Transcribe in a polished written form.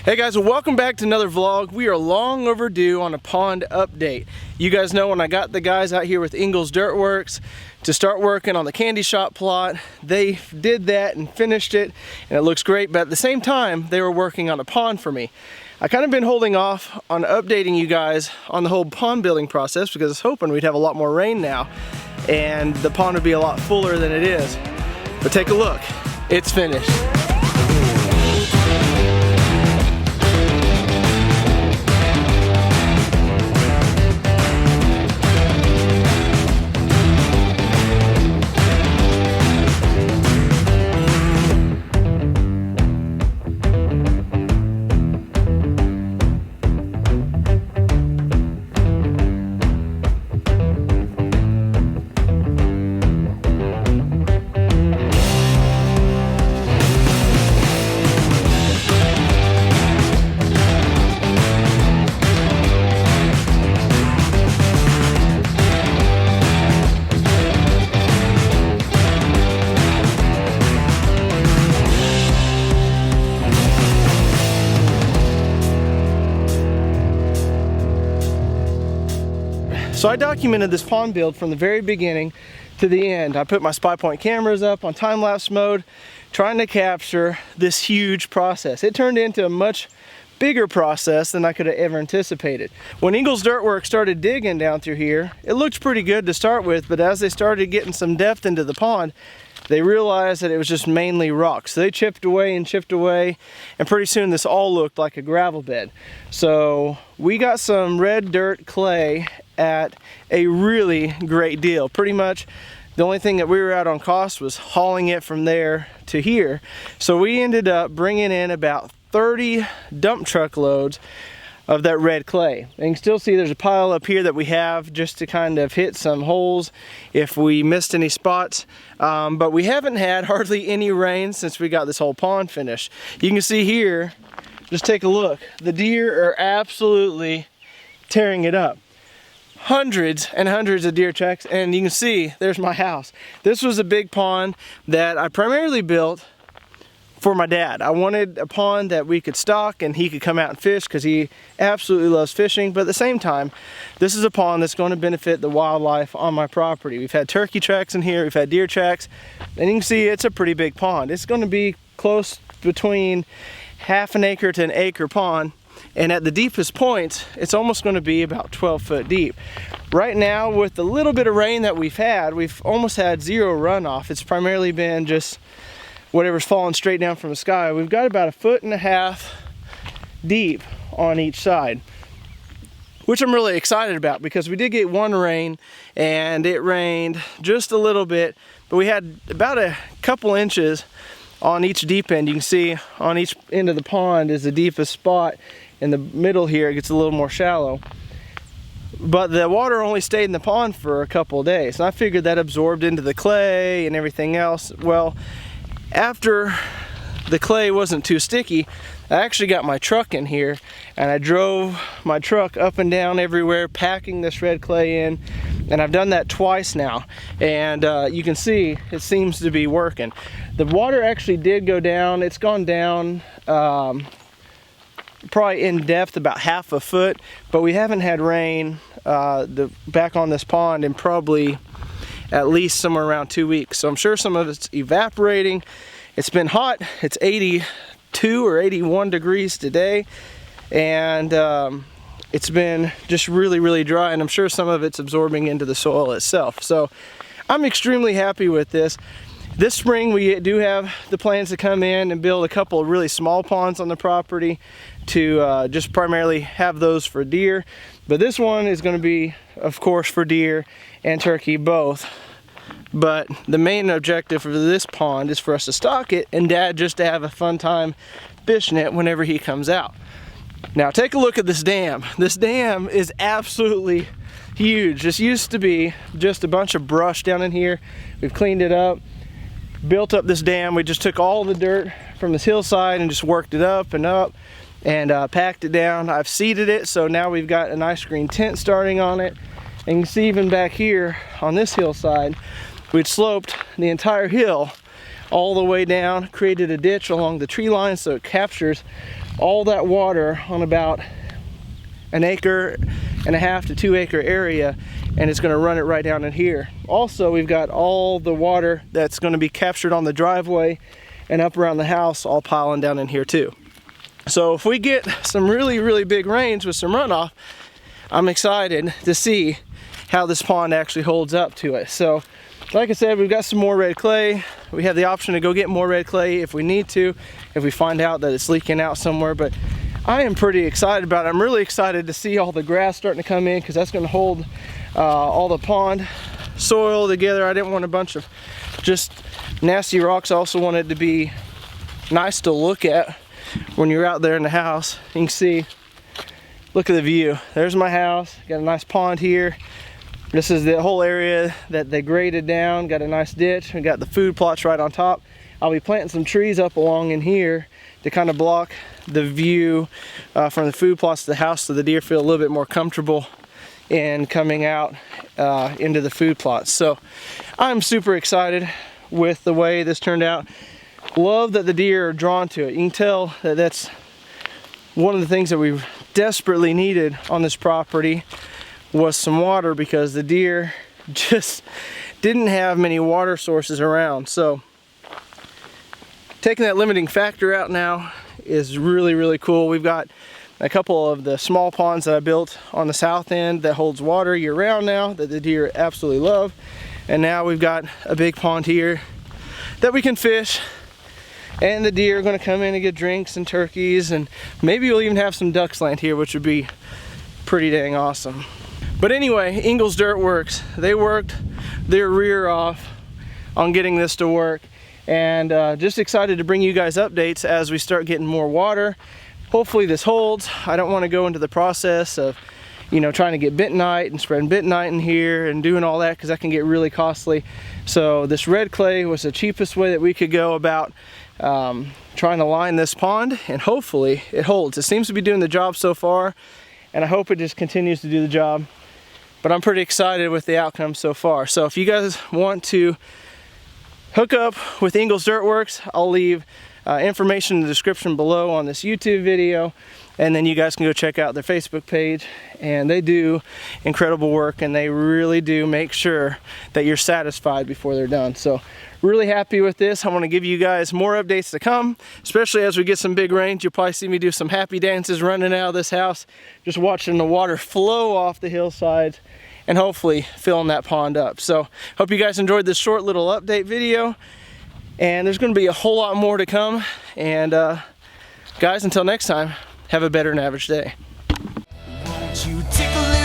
Hey guys, welcome back to another vlog. We are long overdue on a pond update. You guys know when I got the guys out here with Ingalls Dirt Works to start working on the candy shop plot, they did that and finished it, and it looks great, but at the same time, they were working on a pond for me. I kind of been holding off on updating you guys on the whole pond building process because I was hoping we'd have a lot more rain now and the pond would be a lot fuller than it is. But take a look, it's finished. So I documented this pond build from the very beginning to the end. I put my spy point cameras up on time-lapse mode, trying to capture this huge process. It turned into a much bigger process than I could have ever anticipated. When Ingalls Dirt Works started digging down through here, it looked pretty good to start with, but as they started getting some depth into the pond, they realized that it was just mainly rock. So they chipped away, and pretty soon this all looked like a gravel bed. So we got some red dirt clay at a really great deal. Pretty much the only thing that we were out on cost was hauling it from there to here. So we ended up bringing in about 30 dump truck loads of that red clay. And you can still see there's a pile up here that we have just to kind of hit some holes if we missed any spots. But we haven't had hardly any rain since we got this whole pond finished. You can see here, just take a look. The deer are absolutely tearing it up. Hundreds and hundreds of deer tracks, and you can see there's my house. This was a big pond that I primarily built for my dad. I wanted a pond that we could stock and he could come out and fish because he absolutely loves fishing, but at the same time, this is a pond that's going to benefit the wildlife on my property. We've had turkey tracks in here, we've had deer tracks, and you can see it's a pretty big pond. It's going to be close between half an acre to an acre pond. And at the deepest points, it's almost going to be about 12 foot deep. Right now, with the little bit of rain that we've had, we've almost had zero runoff. It's primarily been just whatever's falling straight down from the sky. We've got about 1.5 feet deep on each side, which I'm really excited about because we did get one rain and it rained just a little bit, but we had about a couple inches on each deep end. You can see on each end of the pond is the deepest spot. In the middle here, it gets a little more shallow. But the water only stayed in the pond for a couple of days. And I figured that absorbed into the clay and everything else. Well, after the clay wasn't too sticky, I actually got my truck in here and I drove my truck up and down everywhere, packing this red clay in. And I've done that twice now. And you can see it seems to be working. The water actually did go down. It's gone down probably in depth about 1/2 foot, but we haven't had rain back on this pond in probably at least somewhere around 2 weeks. So I'm sure some of it's evaporating. It's been hot. It's 82 or 81 degrees today, and it's been just really dry, and I'm sure some of it's absorbing into the soil itself. So I'm extremely happy with this. This spring we do have the plans to come in and build a couple of really small ponds on the property to just primarily have those for deer. But this one is going to be, of course, for deer and turkey both. But the main objective for this pond is for us to stock it and Dad just to have a fun time fishing it whenever he comes out. Now take a look at this dam. This dam is absolutely huge. This used to be just a bunch of brush down in here. We've cleaned it up. Built up this dam. We just took all the dirt from this hillside and just worked it up and packed it down. I've seeded it, so now we've got a nice green tent starting on it. And you can see even back here on this hillside, we'd sloped the entire hill all the way down, created a ditch along the tree line so it captures all that water on about 1.5 acre to 2 acre area, and it's going to run it right down in here. Also, we've got all the water that's going to be captured on the driveway and up around the house all piling down in here too. So if we get some really big rains with some runoff, I'm excited to see how this pond actually holds up to it. So like I said, we've got some more red clay. We have the option to go get more red clay if we need to, if we find out that it's leaking out somewhere. But I am pretty excited about it. I'm really excited to see all the grass starting to come in, because that's going to hold all the pond soil together. I didn't want a bunch of just nasty rocks. I also wanted it to be nice to look at when you're out there in the house. You can see, look at the view. There's my house. Got a nice pond here. This is the whole area that they graded down. Got a nice ditch. We got the food plots right on top. I'll be planting some trees up along in here to kind of block the view from the food plots to the house, so the deer feel a little bit more comfortable in coming out into the food plots. So I'm super excited with the way this turned out. Love that the deer are drawn to it. You can tell that that's one of the things that we desperately needed on this property, was some water, because the deer just didn't have many water sources around. So taking that limiting factor out now is really cool. We've got a couple of the small ponds that I built on the south end that holds water year round now, that the deer absolutely love. And now we've got a big pond here that we can fish, and the deer are going to come in and get drinks and turkeys, and maybe we'll even have some ducks land here, which would be pretty dang awesome. But anyway, Ingalls Dirt Works, they worked their rear off on getting this to work, and just excited to bring you guys updates as we start getting more water. Hopefully this holds. I don't want to go into the process of, you know, trying to get bentonite and spreading bentonite in here and doing all that, because that can get really costly. So this red clay was the cheapest way that we could go about trying to line this pond, and hopefully it holds. It seems to be doing the job so far, and I hope it just continues to do the job. But I'm pretty excited with the outcome so far. So if you guys want to hook up with Ingalls Dirt Works, I'll leave information in the description below on this YouTube video, and then you guys can go check out their Facebook page. And they do incredible work, and they really do make sure that you're satisfied before they're done. So really happy with this. I want to give you guys more updates to come, especially as we get some big rains. You'll probably see me do some happy dances running out of this house, just watching the water flow off the hillsides and hopefully filling that pond up. So hope you guys enjoyed this short little update video, and there's going to be a whole lot more to come. And guys, until next time, have a better than average day. Won't you tickle